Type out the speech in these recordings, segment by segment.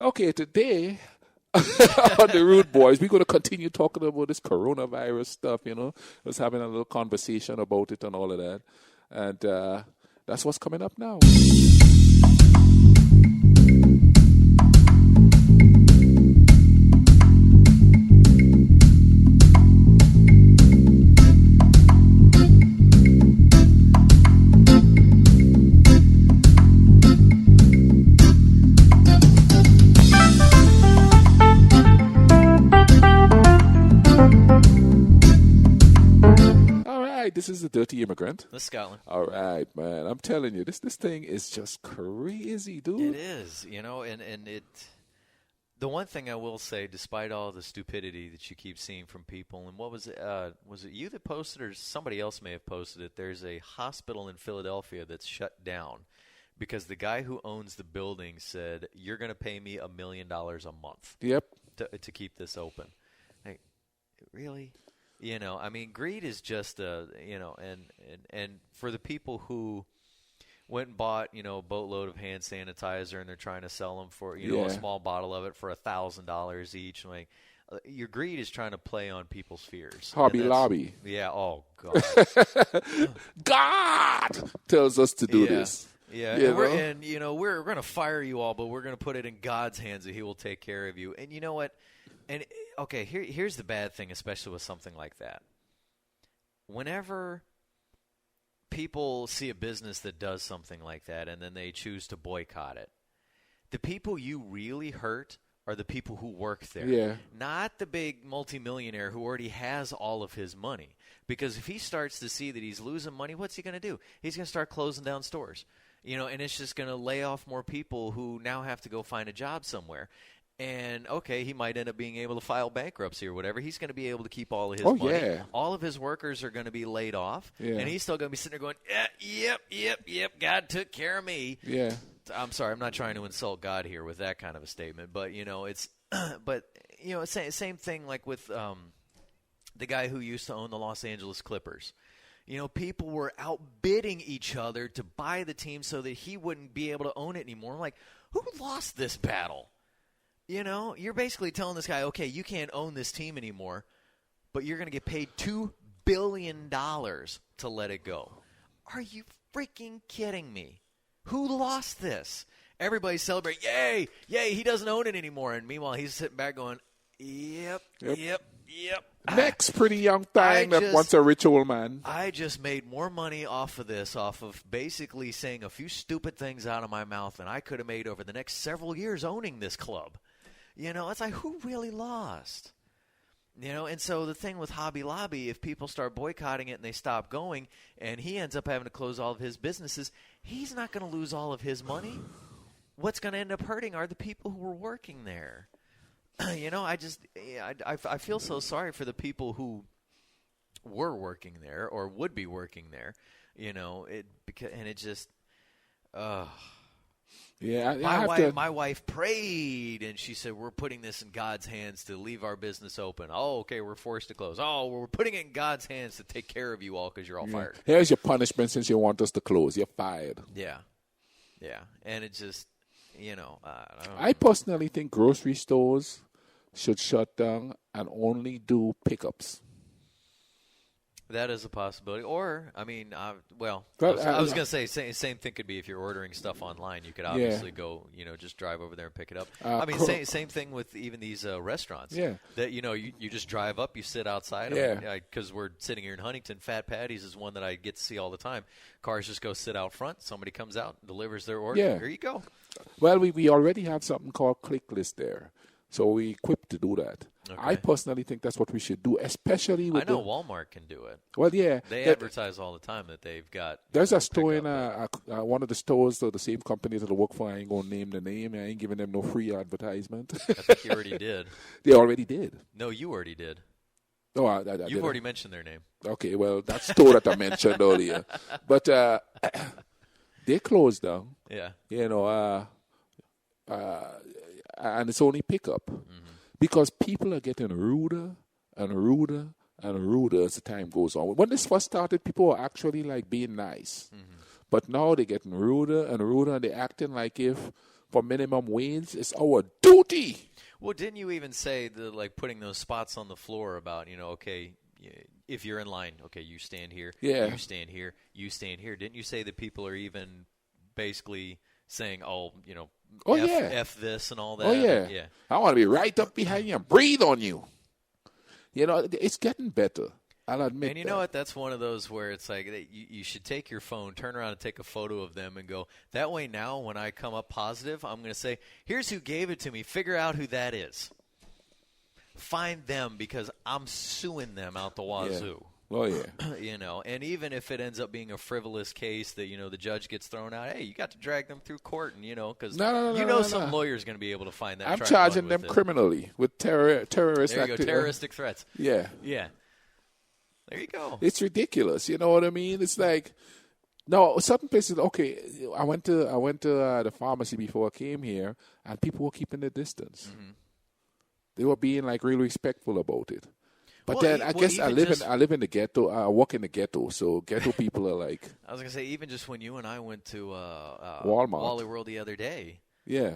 Okay, today on the Rudebuoyz, we're going to continue talking about this coronavirus stuff, you know. I was having a little conversation about it and all of that. And that's what's coming up now. This is the Dirty Immigrant. This is Scotland. All right, man. I'm telling you, this thing is just crazy, dude. It is, you know, and it. The one thing I will say, despite all the stupidity that you keep seeing from people, and what was it? Was it you that posted, or somebody else may have posted it? There's a hospital in Philadelphia that's shut down because the guy who owns the building said, "You're going to pay me $1 million a month." Yep. To keep this open. Like, really? You know, I mean, greed is just you know, and for the people who went and bought, you know, a boatload of hand sanitizer and they're trying to sell them for, you know, a small bottle of it for $1,000 each. Like, your greed is trying to play on people's fears. Hobby Lobby. Yeah. Oh God. God tells us to do this. Yeah, and you know, we're going to fire you all, but we're going to put it in God's hands that He will take care of you. And you know what? And okay, here's the bad thing, especially with something like that. Whenever people see a business that does something like that and then they choose to boycott it, the people you really hurt are the people who work there. Yeah. Not the big multimillionaire who already has all of his money. Because if he starts to see that he's losing money, what's he going to do? He's going to start closing down stores. You know, and it's just going to lay off more people who now have to go find a job somewhere. And, okay, he might end up being able to file bankruptcy or whatever. He's going to be able to keep all of his money. Yeah. All of his workers are going to be laid off. Yeah. And he's still going to be sitting there going, yep, God took care of me. Yeah. I'm sorry, I'm not trying to insult God here with that kind of a statement. But, you know, it's but, you know, same thing like with the guy who used to own the Los Angeles Clippers. You know, people were outbidding each other to buy the team so that he wouldn't be able to own it anymore. I'm like, who lost this battle? You know, you're basically telling this guy, okay, you can't own this team anymore, but you're going to get paid $2 billion to let it go. Are you freaking kidding me? Who lost this? Everybody's celebrating, yay, he doesn't own it anymore. And meanwhile, he's sitting back going, yep. Next pretty young thing that wants a rich old man. I just made more money off of this, off of basically saying a few stupid things out of my mouth than I could have made over the next several years owning this club. You know, it's like, who really lost? You know, and so the thing with Hobby Lobby, if people start boycotting it and they stop going, and he ends up having to close all of his businesses, he's not going to lose all of his money. What's going to end up hurting are the people who were working there. You know, I feel so sorry for the people who were working there or would be working there. You know, Yeah, my wife prayed, and she said, we're putting this in God's hands to leave our business open. Oh, okay, we're forced to close. Oh, we're putting it in God's hands to take care of you all because you're all fired. Here's your punishment since you want us to close. You're fired. Yeah. And it just, you know. I personally think grocery stores should shut down and only do pickups. That is a possibility. Or, I mean, I was going to say, same thing could be if you're ordering stuff online. You could obviously go, you know, just drive over there and pick it up. I mean, same thing with even these restaurants. Yeah. That, you know, you just drive up, you sit outside. Yeah. Because we're sitting here in Huntington. Fat Patty's is one that I get to see all the time. Cars just go sit out front. Somebody comes out, delivers their order. Yeah. Here you go. Well, we already have something called Click List there. So we equipped to do that. Okay. I personally think that's what we should do, especially with Walmart can do it. Well, yeah. They advertise all the time that they've got. There's a store in one of the stores of the same company that I work for. I ain't going to name the name. I ain't giving them no free advertisement. I think you already did. They already did. No, you already did. Oh, You've already mentioned their name. Okay, well, that store that I mentioned earlier. But they closed down. Yeah. You know, and it's only pickup. Mm-hmm. Because people are getting ruder and ruder and ruder as the time goes on. When this first started, people were actually like being nice. Mm-hmm. But now they're getting ruder and ruder, and they're acting like if for minimum wage. It's our duty. Well, didn't you even say like putting those spots on the floor about, okay, if you're in line, okay, you stand here, you stand here, you stand here. Didn't you say that people are even basically saying, F this and all that? Oh, yeah. I want to be right up behind you and breathe on you. It's getting better. I'll admit. And you know what? That's one of those where it's like you should take your phone, turn around and take a photo of them and go, that way now when I come up positive, I'm going to say, here's who gave it to me. Figure out who that is. Find them because I'm suing them out the wazoo. Yeah. Oh, yeah. And even if it ends up being a frivolous case that, the judge gets thrown out, hey, you got to drag them through court and, because some lawyer's going to be able to find that. I'm charging them criminally with terrorist There you go, terroristic threats. Yeah. Yeah. There you go. It's ridiculous. You know what I mean? It's like, no, certain places, okay, I went to the pharmacy before I came here, and people were keeping their distance. Mm-hmm. They were being, like, really respectful about it. But then I guess I live in the ghetto. I work in the ghetto, so ghetto people are like. I was gonna say, even just when you and I went to Walmart, Wally World the other day. Yeah.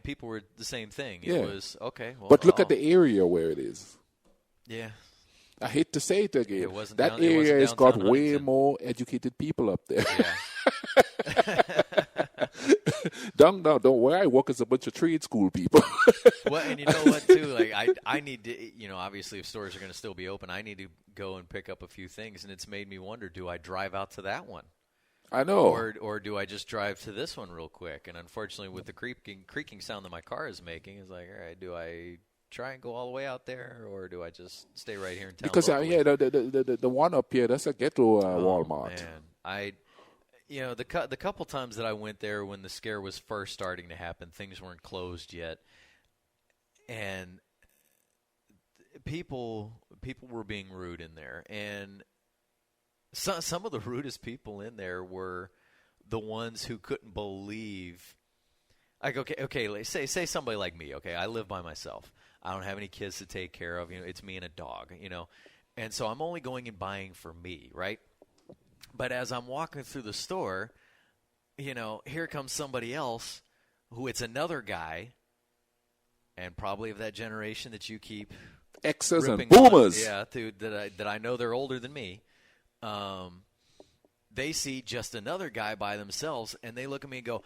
People were the same thing. Yeah. It was okay. Well, but look at the area where it is. Yeah. I hate to say it again. It wasn't that area has got way more educated people up there. Yeah. Down where I work is a bunch of trade school people. Well, and you know what, too? Like I need to, obviously if stores are going to still be open, I need to go and pick up a few things, and it's made me wonder: do I drive out to that one? I know. Or do I just drive to this one real quick? And unfortunately, with the creaking sound that my car is making, it's like, all right, do I try and go all the way out there, or do I just stay right here in town? Because the one up here, that's a ghetto Walmart. Man, the couple times that I went there when the scare was first starting to happen, things weren't closed yet, and people were being rude in there, and some of the rudest people in there were the ones who couldn't believe. Like, okay, say somebody like me. Okay, I live by myself. I don't have any kids to take care of. It's me and a dog. And so I'm only going and buying for me, right? But as I'm walking through the store, here comes somebody else who it's another guy, and probably of that generation that you keep X's and boomers. That I know they're older than me. They see just another guy by themselves, and they look at me and go,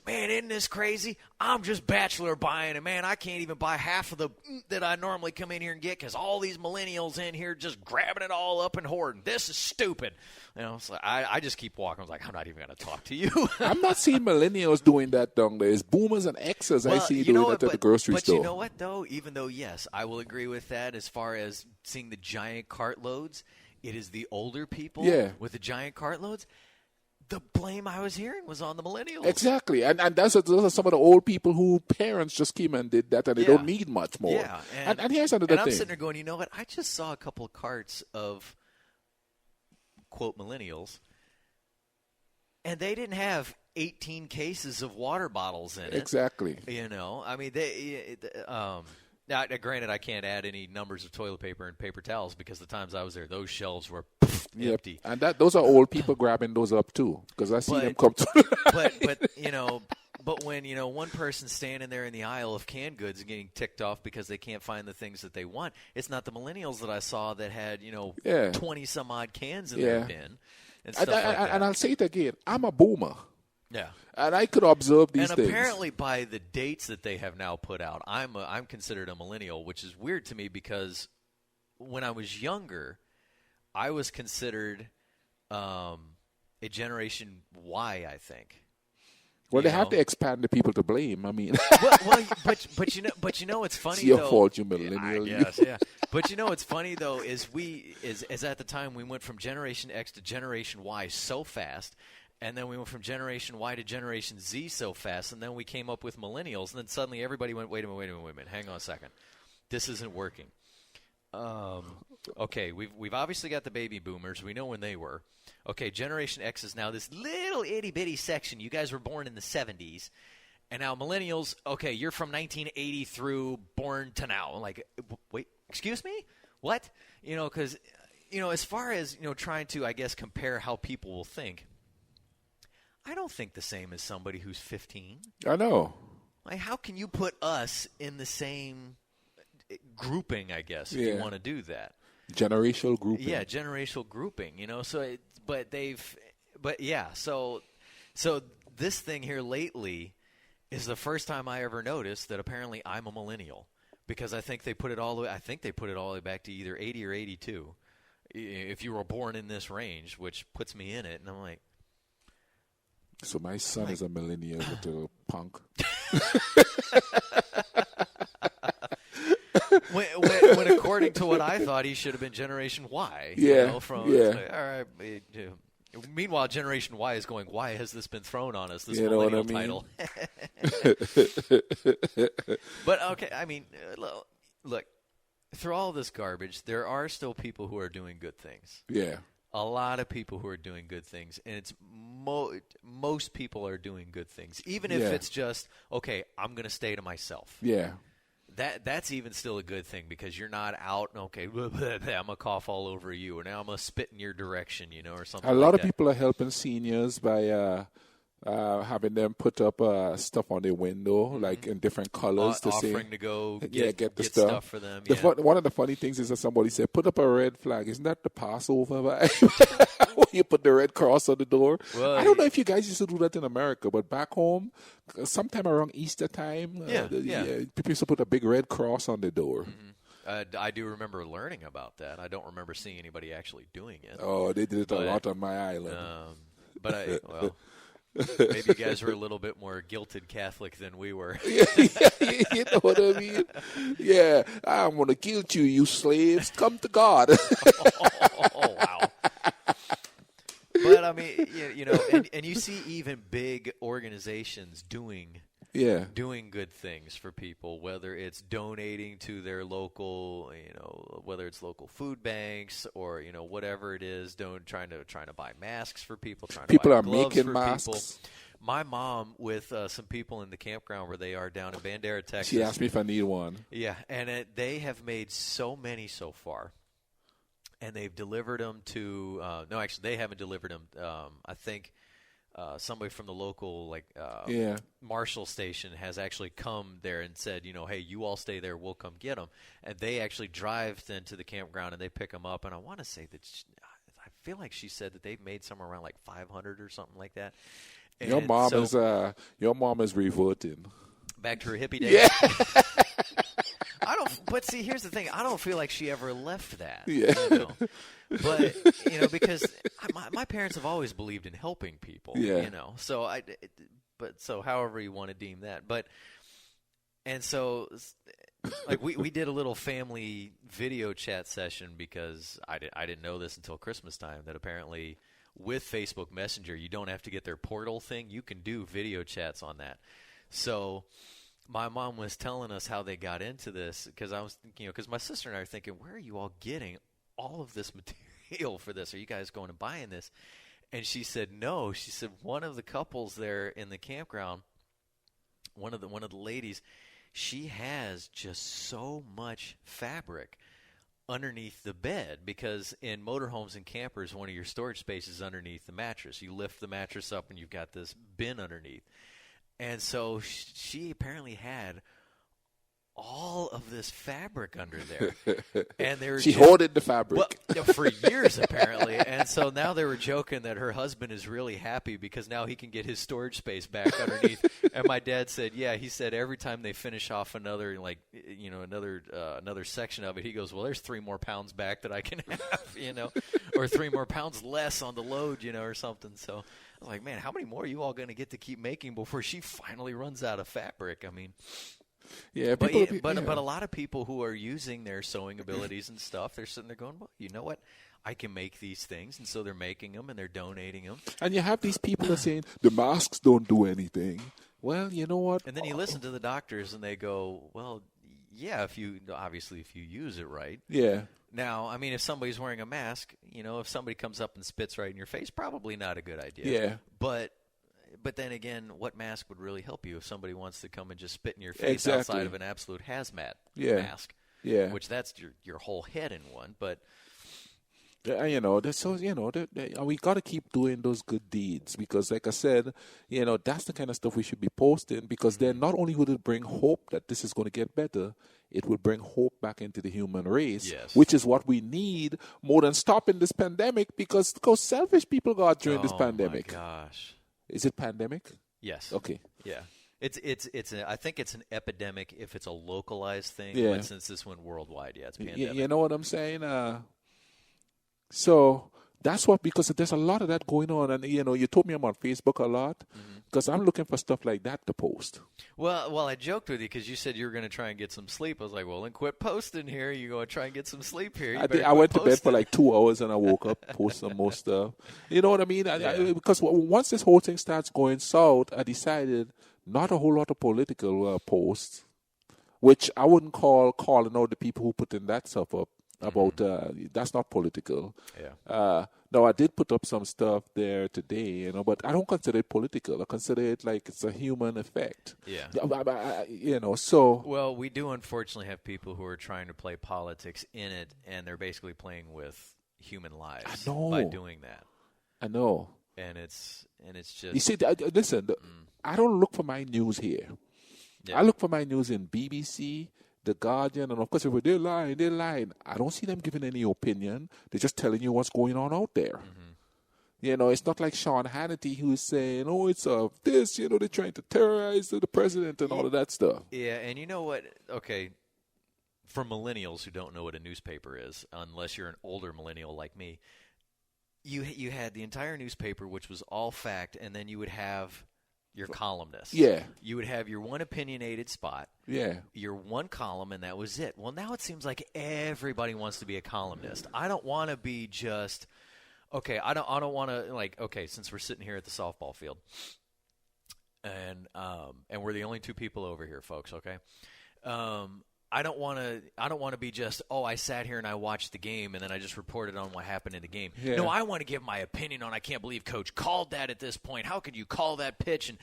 man, isn't this crazy? I'm just bachelor buying, and, man, I can't even buy half of the that I normally come in here and get because all these millennials in here just grabbing it all up and hoarding. This is stupid. So I just keep walking. I was like, I'm not even going to talk to you. I'm not seeing millennials doing that down there. It's boomers and X's I see doing that at the grocery store. But you know what, though? Even though, yes, I will agree with that as far as seeing the giant cartloads, it is the older people with the giant cartloads. The blame I was hearing was on the millennials. Exactly. And those are some of the old people who parents just came and did that, and they don't need much more. Yeah. And here's another thing. I'm sitting there going, you know what? I just saw a couple of carts of, quote, millennials, and they didn't have 18 cases of water bottles in it. Exactly. I mean, now, granted, I can't add any numbers of toilet paper and paper towels because the times I was there, those shelves were empty. And those are old people grabbing those up too, because I see them come to. But when one person's standing there in the aisle of canned goods and getting ticked off because they can't find the things that they want, it's not the millennials that I saw that had 20 some odd cans in their bin and stuff like that. And I'll say it again, I'm a boomer. Yeah, and I could observe these things. And apparently, by the dates that they have now put out, I'm considered a millennial, which is weird to me because when I was younger, I was considered a Generation Y, I think. Well, they have to expand the people to blame. I mean, but it's funny. It's your fault, you millennial. Yes, yeah. But what's funny though is at the time we went from Generation X to Generation Y so fast. And then we went from Generation Y to Generation Z so fast, and then we came up with millennials, and then suddenly everybody went, wait a minute, hang on a second. This isn't working. Okay, we've obviously got the baby boomers. We know when they were. Okay, Generation X is now this little itty-bitty section. You guys were born in the 70s. And now millennials, okay, you're from 1980 through born to now. I'm like, wait, excuse me? What? Because, as far as, trying to, I guess, compare how people will think, I don't think the same as somebody who's 15. I know. Like, how can you put us in the same grouping, I guess, if you want to do that? Generational grouping. Yeah, generational grouping, So so this thing here lately is the first time I ever noticed that apparently I'm a millennial, because I think they put it all the way back to either 80 or 82. If you were born in this range, which puts me in it, and I'm like, so my son is a millennial little punk. when according to what I thought, he should have been Generation Y. Like, all right. Meanwhile, Generation Y is going, why has this been thrown on us, this millennial title? But, okay, I mean, look, through all this garbage, there are still people who are doing good things. Yeah. A lot of people who are doing good things, and it's most people are doing good things, even if it's just, okay, I'm going to stay to myself. Yeah. That's even still a good thing, because you're not out, okay, blah, blah, blah, I'm going to cough all over you, or now I'm going to spit in your direction, or something like that. A lot of people are helping seniors by having them put up stuff on their window, like in different colors. Offering to go get the stuff for them. One of the funny things is that somebody said, put up a red flag. Isn't that the Passover vibe? When you put the red cross on the door. Well, I don't know if you guys used to do that in America, but back home, sometime around Easter time, people used to put a big red cross on the door. Mm-hmm. I do remember learning about that. I don't remember seeing anybody actually doing it. Oh, they did it a lot on my island. Maybe you guys were a little bit more guilted Catholic than we were. You know what I mean? Yeah, I'm going to guilt you, you slaves. Come to God. Oh, wow. But, I mean, and you see even big organizations doing good things for people, whether it's donating to their local, whether it's local food banks or, whatever it is, trying to buy masks for people, people to buy are gloves making for masks. People. My mom, with some people in the campground where they are down in Bandera, Texas. She asked me if I need one. Yeah, and they have made so many so far. And they've delivered them to no, actually, they haven't delivered them. I think somebody from the local Marshall station has actually come there and said, hey, you all stay there, we'll come get them. And they actually drive then to the campground and they pick them up. And I want to say that I feel like she said that they've made somewhere around like 500 or something like that. And your mom is reverting back to her hippie days. Yeah. But see, here's the thing. I don't feel like she ever left that. Yeah. But, because my parents have always believed in helping people, So so however you want to deem that. But, and so, like, we did a little family video chat session, because I didn't know this until Christmas time, that apparently with Facebook Messenger, you don't have to get their portal thing. You can do video chats on that. So my mom was telling us how they got into this, because I was thinking, because my sister and I are thinking, where are you all getting all of this material for this? Are you guys going and buying this? And she said, no. She said one of the couples there in the campground, one of the ladies, she has just so much fabric underneath the bed, because in motorhomes and campers, one of your storage spaces is underneath the mattress. You lift the mattress up and you've got this bin underneath. And so she apparently had all of this fabric under there. And they were she hoarded the fabric. Well, for years, apparently. And so now they were joking that her husband is really happy because now he can get his storage space back underneath. And my dad said, he said every time they finish off another, another section of it, he goes, well, there's 3 more pounds back that I can have, or 3 more pounds less on the load, or something. So I was like, man, how many more are you all going to get to keep making before she finally runs out of fabric? I mean, yeah, but a lot of people who are using their sewing abilities and stuff, they're sitting there going, well, you know what? I can make these things, and so they're making them and they're donating them. And you have these people that are saying the masks don't do anything. Well, you know what? And then you listen to the doctors and they go, well, yeah, if you use it right. Yeah. Now, I mean, if somebody's wearing a mask, if somebody comes up and spits right in your face, probably not a good idea. Yeah. But then again, what mask would really help you if somebody wants to come and just spit in your face outside of an absolute hazmat mask? Yeah. Which that's your whole head in one. But We got to keep doing those good deeds because, like I said, that's the kind of stuff we should be posting because then not only would it bring hope that this is going to get better, it would bring hope back into the human race, Yes. which is what we need more than stopping this pandemic because look how selfish people got during this pandemic. Oh, my gosh. Is it pandemic? Yes. Okay. Yeah. I think it's an epidemic if it's a localized thing. Yeah. But since this went worldwide, it's pandemic. You know what I'm saying? So that's what, because there's a lot of that going on. And, you told me I'm on Facebook a lot because I'm looking for stuff like that to post. Well, I joked with you because you said you were going to try and get some sleep. I was like, well, then quit posting here. You're going to try and get some sleep here. I went to bed for like 2 hours and I woke up, post some more stuff. You know what I mean? Because once this whole thing starts going south, I decided not a whole lot of political posts, which I wouldn't calling out the people who put in that stuff up. About that's not political. Yeah. No, I did put up some stuff there today, but I don't consider it political. I consider it like it's a human effect. Yeah. So. Well, we do unfortunately have people who are trying to play politics in it, and they're basically playing with human lives by doing that. I know. And it's just. You see, listen. I don't look for my news here. Yeah. I look for my news in BBC, The Guardian, and of course, if they're lying. I don't see them giving any opinion. They're just telling you what's going on out there. It's not like Sean Hannity who's saying, "Oh, it's this." They're trying to terrorize the president and all of that stuff. Yeah, and you know what? Okay, for millennials who don't know what a newspaper is, unless you're an older millennial like me, you had the entire newspaper, which was all fact, and then you would have your columnist. Yeah. You would have your one opinionated spot. Yeah. Your one column, and that was it. Well, now it seems like everybody wants to be a columnist. I don't want to be just okay. I don't want to since we're sitting here at the softball field, and we're the only two people over here, folks. Okay. I don't want to be just, I sat here and I watched the game and then I just reported on what happened in the game. Yeah. No, I want to give my opinion on, I can't believe Coach called that at this point. How could you call that pitch? And,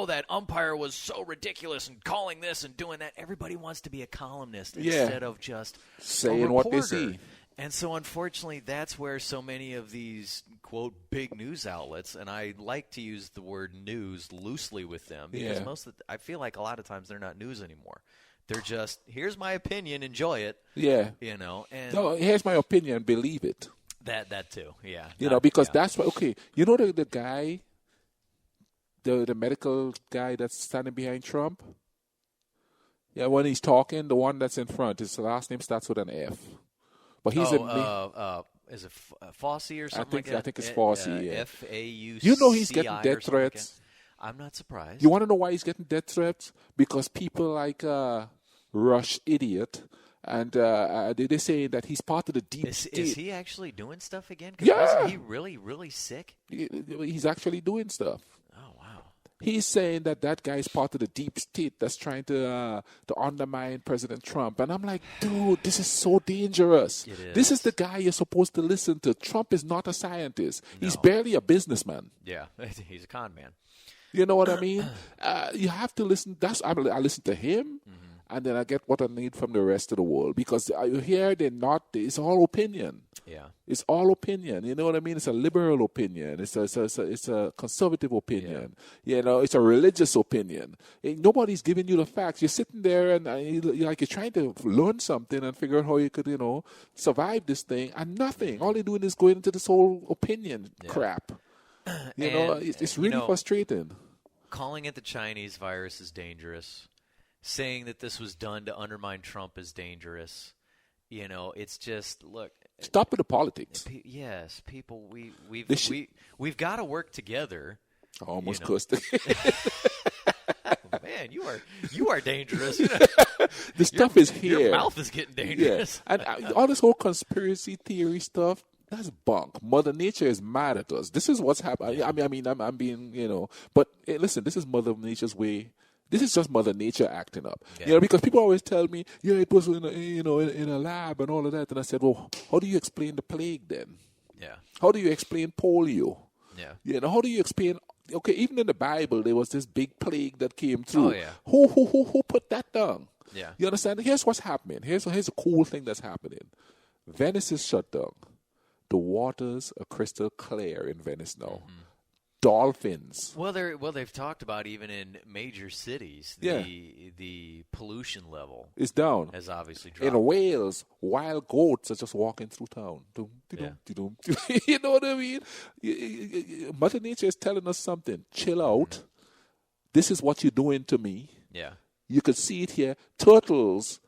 that umpire was so ridiculous and calling this and doing that. Everybody wants to be a columnist instead of just saying what they see. And so, unfortunately, that's where so many of these, quote, big news outlets, and I like to use the word news loosely with them because I feel like a lot of times they're not news anymore. They're just, here's my opinion, enjoy it. Yeah. And no, here's my opinion, believe it. That too, yeah. Because that's what, the guy, the medical guy that's standing behind Trump? Yeah, when he's talking, the one that's in front, his last name starts with an F. But he's is it Fauci or something like that? I think it's Fauci, yeah. F-A-U-C-I You know he's getting death threats. I'm not surprised. You want to know why he's getting death threats? Because people like Rush Idiot, and they say that he's part of the deep state. Is he actually doing stuff again? Yeah. Wasn't he really, really sick? He's actually doing stuff. Oh, wow. He's saying that guy is part of the deep state that's trying to undermine President Trump. And I'm like, dude, this is so dangerous. It is. This is the guy you're supposed to listen to. Trump is not a scientist. No. He's barely a businessman. Yeah, he's a con man. You know what I mean? You have to listen. I listen to him, and then I get what I need from the rest of the world. Because here, it's all opinion. Yeah. It's all opinion. You know what I mean? It's a liberal opinion. It's a conservative opinion. Yeah. It's a religious opinion. Nobody's giving you the facts. You're sitting there and you're trying to learn something and figure out how you could, survive this thing, and nothing. All you're doing is going into this whole opinion crap. It's really frustrating. Calling it the Chinese virus is dangerous. Saying that this was done to undermine Trump is dangerous. It's just, look. Stop with the politics. Yes, people, we've got to work together. I almost cussed. Man, you are dangerous. The stuff is here. Your mouth is getting dangerous. Yeah. And all this whole conspiracy theory stuff, that's bunk. Mother Nature is mad at us. This is what's happening. Yeah. I'm being, but hey, listen, this is Mother Nature's way. This is just Mother Nature acting up. Yeah. Because people always tell me, it was in a lab and all of that. And I said, well, how do you explain the plague then? Yeah. How do you explain polio? Yeah. How do you explain? Okay, even in the Bible, there was this big plague that came through. Oh yeah. Who put that down? Yeah. You understand? Here's what's happening. Here's a cool thing that's happening. Venice is shut down. The waters are crystal clear in Venice now. Dolphins. Well, they've talked about even in major cities, the pollution level It's down. has obviously dropped. In Wales, wild goats are just walking through town. Dum, de-dum, de-dum. You know what I mean? Mother Nature is telling us something. Chill out. This is what you're doing to me. Yeah. You can see it here. Turtles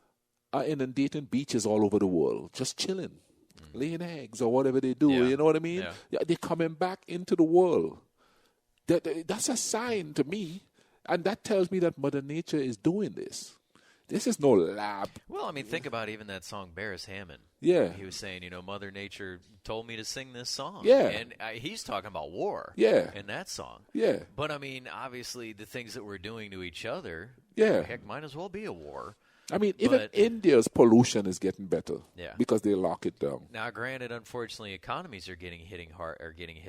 are inundating beaches all over the world, just chilling, laying eggs or whatever they do. Yeah. You know what I mean? Yeah. They're coming back into the world. That's a sign to me, and that tells me that Mother Nature is doing this. This is no lab. Well, I mean, think about even that song, Barris Hammond. Yeah. He was saying, Mother Nature told me to sing this song. Yeah. And he's talking about war. Yeah. In that song. Yeah. But, I mean, obviously, the things that we're doing to each other, Yeah. heck, might as well be a war. I mean, even India's pollution is getting better. Yeah. Because they lock it down. Now, granted, unfortunately, economies are getting hit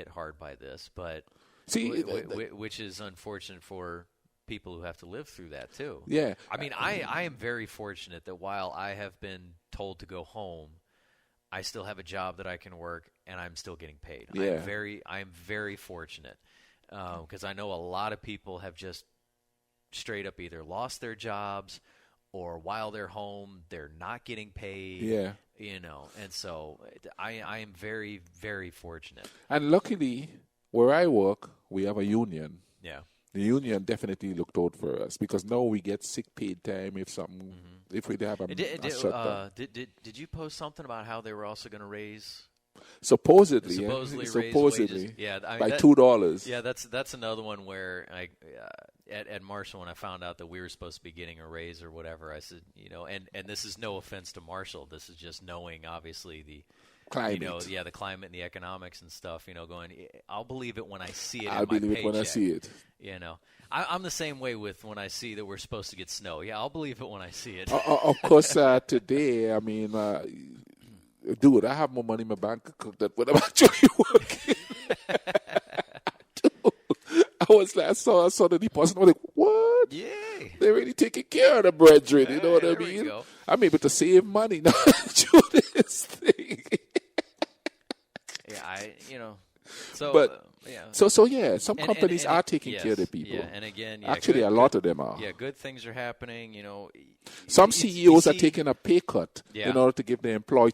hard by this, but See, which is unfortunate for people who have to live through that too. Yeah. I mean, I am very fortunate that while I have been told to go home, I still have a job that I can work and I'm still getting paid. Yeah. I am very fortunate because I know a lot of people have just straight up either lost their jobs or while they're home they're not getting paid. Yeah. And so I am very, very fortunate. And luckily, where I work, we have a union. Yeah. The union definitely looked out for us because now we get sick paid time if something, if we have a shutdown. Did you post something about how they were also going to raise? Supposedly, raise supposedly, wages. Yeah, by $2. Yeah, that's another one where at Marshall when I found out that we were supposed to be getting a raise or whatever, I said, and this is no offense to Marshall, this is just knowing obviously the climate. The climate and the economics and stuff, going, I'll believe it when I see it. I'll believe it when I see it. I'm the same way with when I see that we're supposed to get snow. Yeah, I'll believe it when I see it. Of course, today, I mean, dude, I have more money in my bank account than when I'm actually working. Dude, I saw the deposit. I was like, what? Yay. They're really taking care of the brethren, you know what I there mean? we go. I'm able to save money now do this thing. Yeah, some companies are taking care of the people. Yeah, and again, actually, a lot of them are. Yeah, good things are happening. Some CEOs are taking a pay cut in order to give their employees,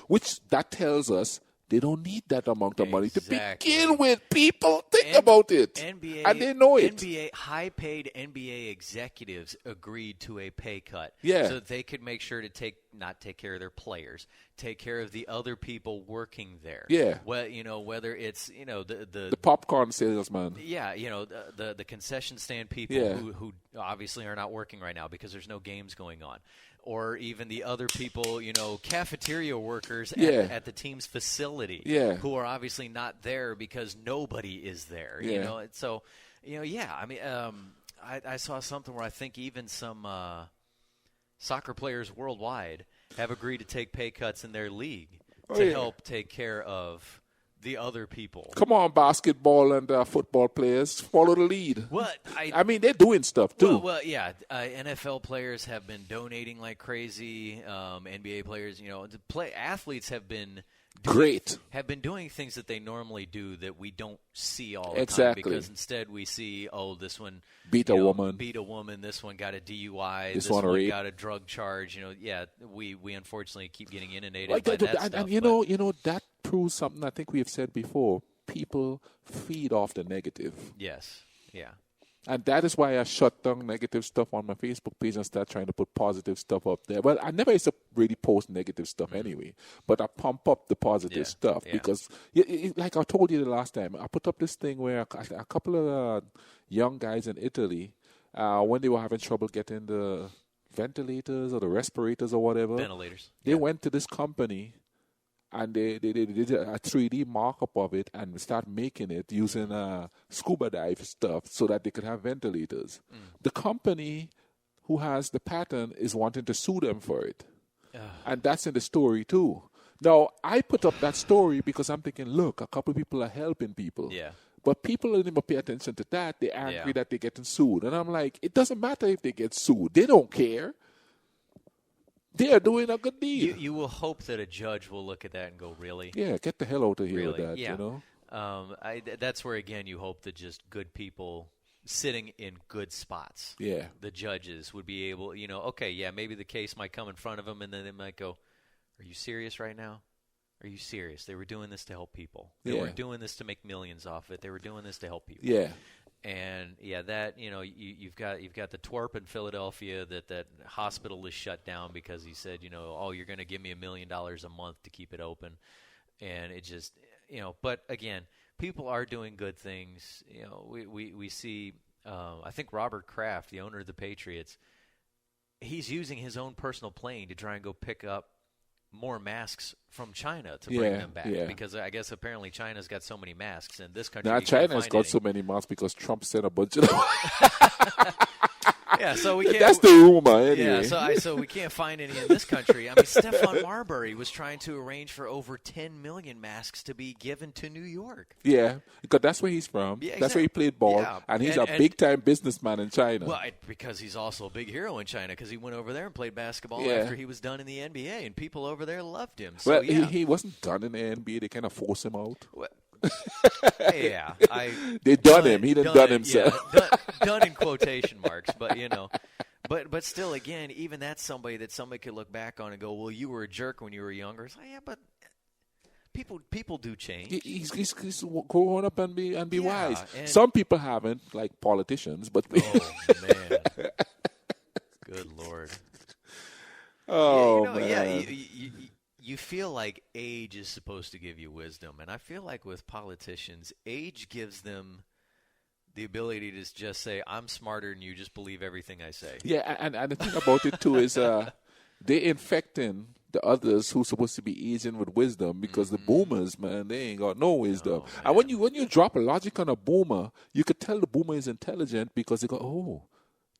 which that tells us they don't need that amount of money to begin with. People think about it, and they know it. High-paid NBA executives agreed to a pay cut, so that they could make sure to not take care of their players, take care of the other people working there. Yeah, well, whether it's the popcorn salesman. Yeah, the concession stand people who obviously are not working right now because there's no games going on. Or even the other people, cafeteria workers at the team's facility who are obviously not there because nobody is there. And so, I mean, I saw something where I think even some soccer players worldwide have agreed to take pay cuts in their league to help take care of the other people. Come on, basketball and football players, follow the lead. Well, I mean, they're doing stuff too. Well, yeah. NFL players have been donating like crazy. NBA players, athletes have been doing things that they normally do that we don't see all the time because instead we see, this one beat a woman, this one got a DUI, this one got a drug charge. We unfortunately keep getting inundated by that stuff. And that proves something I think we have said before. People feed off the negative. Yes. Yeah. And that is why I shut down negative stuff on my Facebook page and start trying to put positive stuff up there. Well, I never used to really post negative stuff anyway, but I pump up the positive stuff because, like I told you the last time, I put up this thing where a couple of young guys in Italy, when they were having trouble getting the ventilators or the respirators or whatever, they went to this company and they did a 3D markup of it and start making it using scuba dive stuff so that they could have ventilators. The company who has the patent is wanting to sue them for it. And that's in the story too. Now, I put up that story because I'm thinking, look, a couple of people are helping people. Yeah. But people don't even pay attention to that. They're angry that they're getting sued. And I'm like, it doesn't matter if they get sued. They don't care. They are doing a good deal. You will hope that a judge will look at that and go, really? Yeah, get the hell out of here Really? with that, Yeah. you know? That's where, again, you hope that just good people sitting in good spots, Yeah. the judges would be able, okay, yeah, maybe the case might come in front of them, and then they might go, are you serious right now? Are you serious? They were doing this to help people. They were doing this to make millions off it. They were doing this to help people. Yeah. And yeah, that you've got the twerp in Philadelphia that hospital is shut down because he said, oh, you're going to give me $1 million a month to keep it open, and it just But again, people are doing good things. We see. I think Robert Kraft, the owner of the Patriots, he's using his own personal plane to try and go pick up more masks from China to bring them back because I guess apparently China's got so many masks and this country. Now China's got so many masks because Trump sent a bunch of them. Yeah, so we can't. That's the rumor, anyway. Yeah, so we can't find any in this country. I mean, Stephon Marbury was trying to arrange for over 10 million masks to be given to New York. Yeah, because that's where he's from. Yeah, that's where he played ball, and he's a big-time businessman in China. Well, because he's also a big hero in China because he went over there and played basketball after he was done in the NBA, and people over there loved him. So, well, he wasn't done in the NBA. They kind of forced him out. Well, yeah, they done him. He didn't done himself. Yeah, done in quotation marks, but but still, again, even that's somebody could look back on and go, well, you were a jerk when you were younger. It's like, yeah, but people do change. He's growing up and be wise. Some people haven't, like politicians, but oh man, good Lord. Oh man. Yeah, you feel like age is supposed to give you wisdom, and I feel like with politicians, age gives them the ability to just say, I'm smarter than you, just believe everything I say. Yeah, and the thing about it, too, is they infecting the others who's supposed to be aging with wisdom because the boomers, man, they ain't got no wisdom. And when you drop a logic on a boomer, you could tell the boomer is intelligent because they go, oh,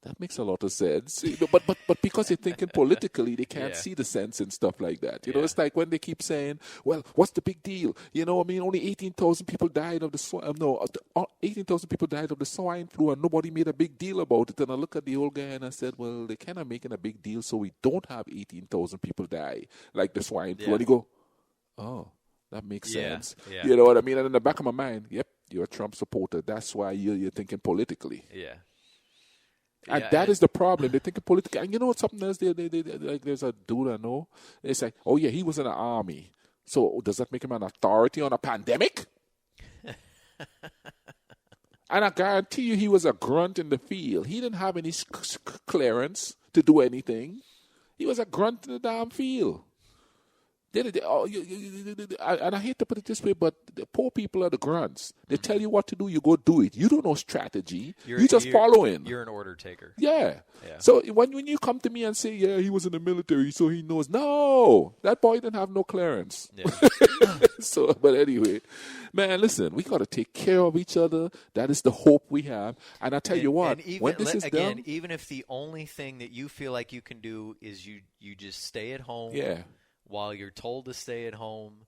that makes a lot of sense. But because they're thinking politically, they can't see the sense and stuff like that. It's like when they keep saying, well, what's the big deal? Only 18,000 people died of the 18,000 people died of the swine flu and nobody made a big deal about it. And I look at the old guy and I said, well, they're kind of making a big deal so we don't have 18,000 people die like the swine flu. And you go, oh, that makes sense. Yeah. You know what I mean? And in the back of my mind, yep, you're a Trump supporter. That's why you're thinking politically. Yeah. And that is the problem. They're thinking politically. And you know something else? They like there's a dude I know. It's like, oh, yeah, he was in the army. So does that make him an authority on a pandemic? And I guarantee you he was a grunt in the field. He didn't have any clearance to do anything. He was a grunt in the damn field. And I hate to put it this way, but the poor people are the grunts. They tell you what to do, you go do it. You don't know strategy. You just follow in. You're an order taker. Yeah. So when you come to me and say, yeah, he was in the military, so he knows. No, that boy didn't have no clearance. Yeah. But anyway, man, listen, we got to take care of each other. That is the hope we have. And I tell you what, when this is done. Even if the only thing that you feel like you can do is you just stay at home. Yeah. While you're told to stay at home,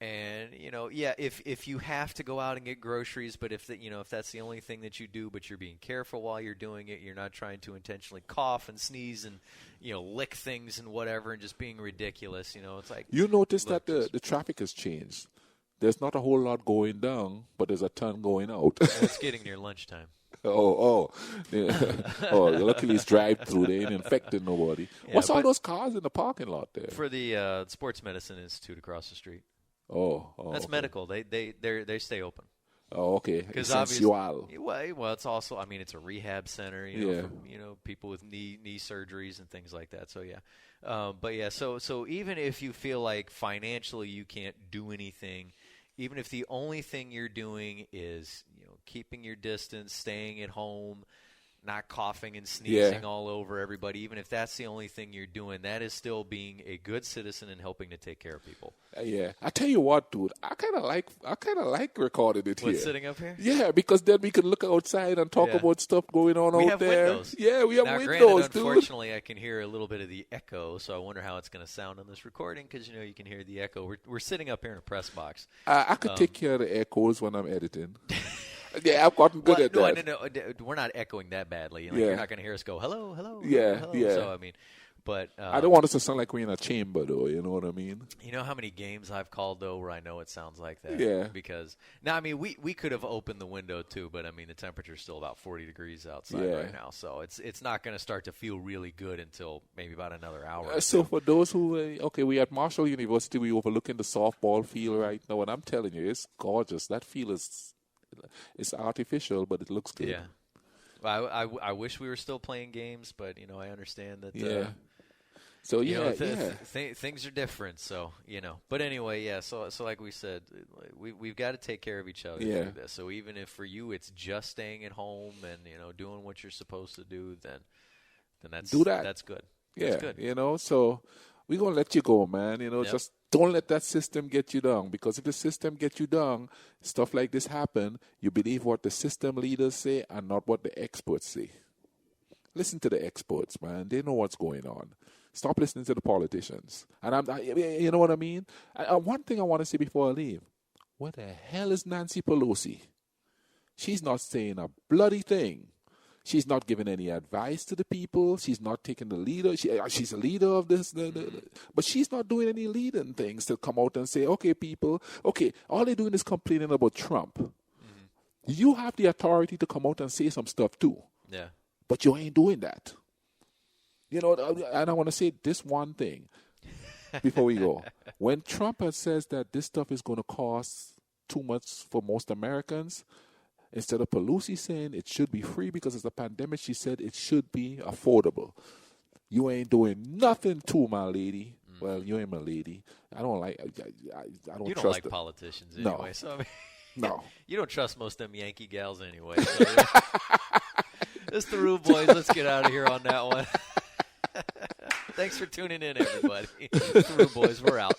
and if you have to go out and get groceries, but if that's the only thing that you do, but you're being careful while you're doing it, you're not trying to intentionally cough and sneeze and lick things and whatever, and just being ridiculous. It's like you notice that the traffic has changed. There's not a whole lot going down, but there's a ton going out. It's getting near lunchtime. Luckily it's drive-through. They ain't infecting nobody. What's all those cars in the parking lot there? For the Sports Medicine Institute across the street. That's okay. Medical. They stay open. Oh, okay. Essencial. Well, it's also, it's a rehab center, for, people with knee surgeries and things like that. So yeah, so even if you feel like financially you can't do anything, even if the only thing you're doing is, keeping your distance, staying at home, not coughing and sneezing all over everybody, even if that's the only thing you're doing, that is still being a good citizen and helping to take care of people. Yeah. I tell you what, dude, I kind of like recording it here. Sitting up here? Yeah, because then we can look outside and talk about stuff going on out there. Windows. Yeah, we have now, windows, granted, dude. Unfortunately, I can hear a little bit of the echo, so I wonder how it's going to sound on this recording because, you can hear the echo. We're sitting up here in a press box. I could take care of the echoes when I'm editing. Yeah, I've gotten good at that. No, we're not echoing that badly. You're not going to hear us go, hello, hello, yeah, hello. Yeah. So, But I don't want us to sound like we're in a chamber, though. You know what I mean? you know how many games I've called, though, where I know it sounds like that? Yeah. Because, now, I mean, we could have opened the window, too, but, I mean, the temperature's still about 40 degrees outside right now. So it's not going to start to feel really good until maybe about another hour. So for those who, we at Marshall University, we overlooking the softball field right now, and I'm telling you, it's gorgeous. That field it's artificial, but it looks good. Yeah. Well, I wish we were still playing games, but, I understand that. Yeah. So, things are different. So, But anyway, yeah, so like we said, we've got to take care of each other through this. So even if for you it's just staying at home and, doing what you're supposed to do, then that's that's good. Yeah, that's good. So we're going to let you go, man. Just don't let that system get you down, because if the system gets you down, stuff like this happen, you believe what the system leaders say and not what the experts say. Listen to the experts, man. They know what's going on. Stop listening to the politicians. And you know what I mean? One thing I want to say before I leave. What the hell is Nancy Pelosi? She's not saying a bloody thing. She's not giving any advice to the people. She's not taking the leader. She's a leader of this. But she's not doing any leading things to come out and say, okay, people, all they're doing is complaining about Trump. Mm-hmm. You have the authority to come out and say some stuff too. Yeah. But you ain't doing that. And I want to say this one thing before we go. When Trump says that this stuff is going to cost too much for most Americans, instead of Pelosi saying it should be free because it's a pandemic, she said it should be affordable. You ain't doing nothing too, my lady. Mm. Well, you ain't my lady. I don't like. I don't. You don't trust like them. politicians anyway. No. So I mean, no. You don't trust most of them Yankee gals anyway. So it's the Rudebuoyz. Let's get out of here on that one. Thanks for tuning in, everybody. It's the Rudebuoyz. We're out.